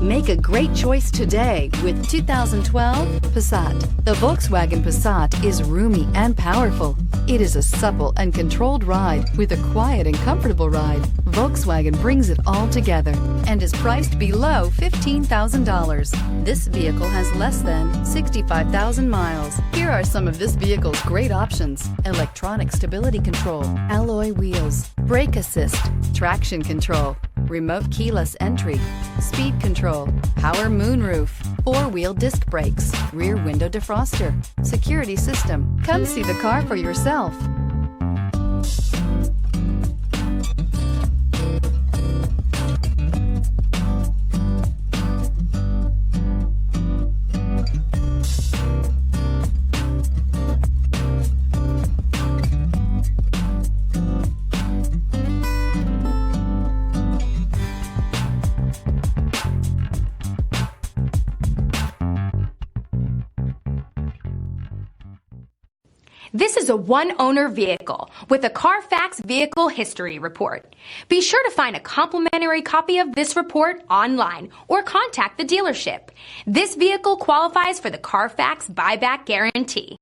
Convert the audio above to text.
Make a great choice today with 2012 Passat. The Volkswagen Passat is roomy and powerful. It is a supple and controlled ride with a quiet and comfortable ride. Volkswagen brings it all together and is priced below $15,000. This vehicle has less than 65,000 miles. Here are some of this vehicle's great options: electronic stability control, alloy wheels, brake assist, traction control, remote keyless entry, speed control, power moonroof, four-wheel disc brakes, rear window defroster, security system. Come see the car for yourself. This is a one-owner vehicle with a Carfax Vehicle History Report. Be sure to find a complimentary copy of this report online or contact the dealership. This vehicle qualifies for the Carfax Buyback Guarantee.